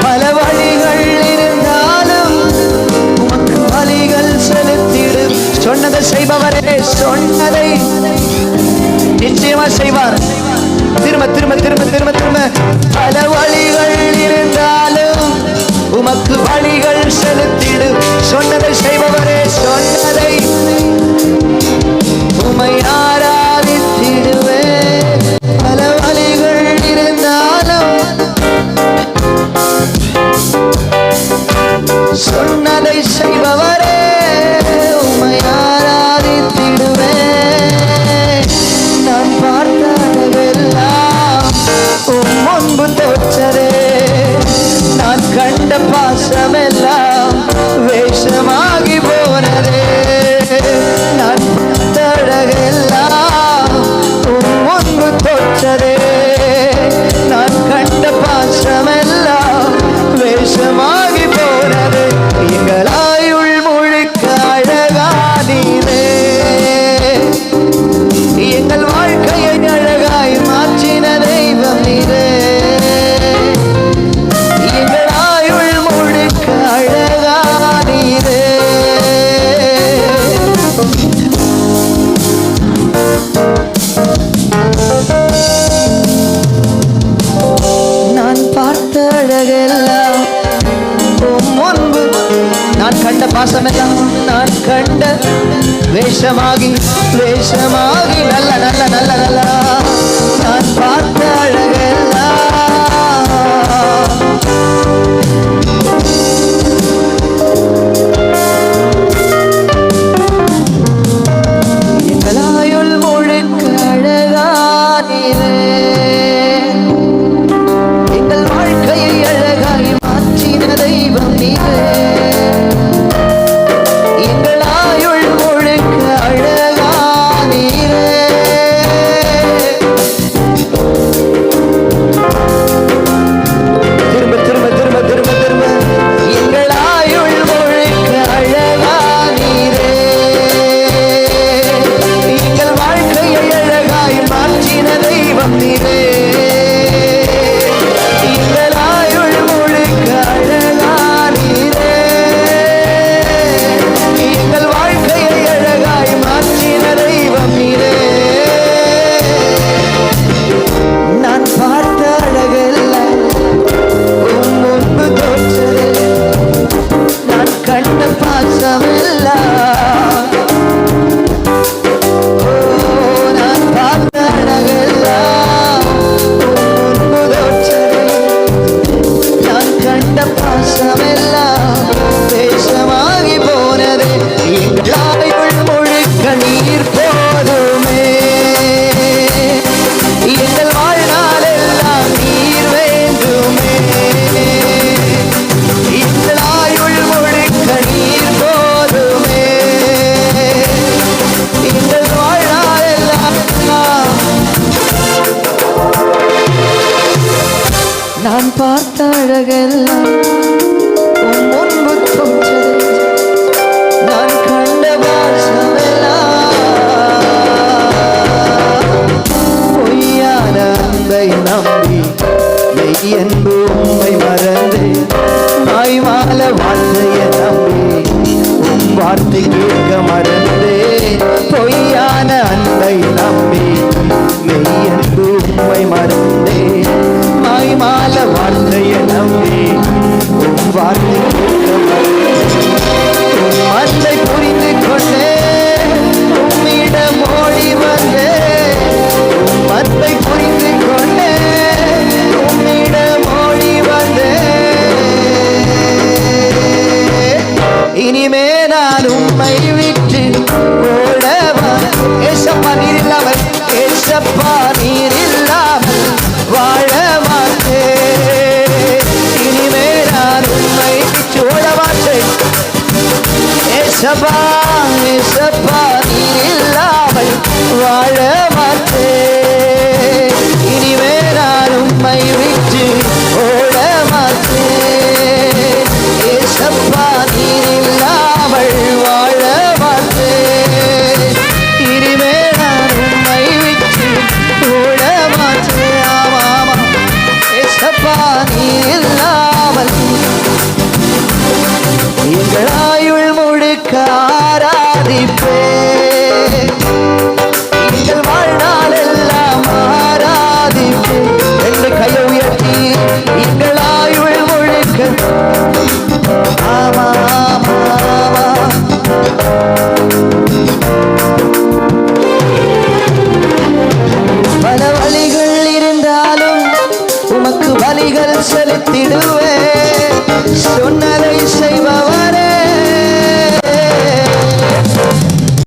பல வழிகள் இருந்தாலும் உமக்கு பலிகள் செலுத்திடும். சொன்னதை செய்பவரே, சொன்னதை நிச்சயமா செய்வார். திரும்ப திரும்ப திரும்ப திரும்ப திரும்ப பல வழிகள் இருந்தாலும் உமக்கு வழிகள் செலுத்திடும். சொன்னதை செய்பவரே, சொன்னதை உமை ஆராதித்திடுவே. பல வழிகள் இருந்தாலும் சொன்னதை செய்பவரே, உமை ஆராதித்திடுவே. நான் பார்த்ததெல்லாம் முன்பு தோற்றதே, நான் கண்ட பாசமெல்லாம் வேஷமாகி போனதே. நான் பார்த்ததெல்லாம் முன்பு தோற்றதே, நான் கண்ட பாசமெல்லாம் வேஷமாகி போனது. எங்களாயுள் முழுக்க அழகாதீரே, எங்கள் வாழ்க்கையை அழகாய் மாற்றின தெய்வம் நீரே. எங்களாயுள் முழுக்க அழகாதீரே. நான் பார்த்த அழகெல்லாம் முன்பு, நான் கண்ட பாசமெல்லாம் நான் கண்ட வேஷமாகி வேஷமாகி நல்ல நல்ல நல்ல நல்ல நான் பார்த்த அழகெல்லாம் எங்களாயுள் முழுக்க அழகானீரே. எங்கள் வாழ்க்கையை அழகாய் மாற்றின தெய்வம் நீரே. எங்களாயுள் முழுக்க அழகானீரே. திரும்ப திரும்ப திரும்ப திரும்ப திரும்ப எங்களாயுள் முழுக்க அழகானீரே. எங்கள் வாழ்க்கையை அழகாய் மாற்றின தெய்வம் நீரே. எங்களாயுள் முழுக்க அழகானீரே. எங்கள் வாழ்க்கையை அழகாய் மாற்றின தெய்வம் நீரே. நான் பார்த்த அழகெல்லாம் முன்பு தோற்றதே, நான் கண்ட பாசமெல்லாம் நான் பார்த்த அழகெல்லாம் முன்பு தோற்றதே, நான் கண்ட பாசமெல்லாம் தேசமாகி போனதே. எங்களாயுள் முழுக்க நீர் போதுமே, எங்கள் வாழ்நாளெல்லாம் நீர் வேண்டுமே. எங்களாயுள் முழுக்க நீர் போதுமே, எங்கள் வாழ்நாளெல்லாம். நான் பார்த்த அழகெல்லாம் முன்பு தோற்றதே, நான் கண்ட பாசமெல்லாம் பொய்யான அன்பை நம்பி மெய் என்பு உம்மை மறந்து மாய்மால வாழ்க்கையை நம்பி உம் வார்த்தை கேட்க மறந்தே. பொய்யான அன்பை நம்பி மெய் என்பு உம்மை மறந்தே மாய்மால வாழ்க்கையை நம்பி உம் வார்த்தை கேட்க மறந்தே. உம் அன்பை புரிந்து கொண்டே உம்மிடம் ஓடி வந்தே. உம் அன்பை புரிந்து கொண்டே உம்மிடம் ஓடி வந்தே. இனிமே நான் உம்மை விட்டு ஓடவா. ஏசப்பா நீர் இல்லாமல், ஏசப்பா நீர் இல்லாமல் வாழ மாட்டேன். இனிமே நான் உம்மை விட்டு ஓட மாட்டேன். ஏசப்பா ஏசப்பா நீர் இல்லாமல் வாழ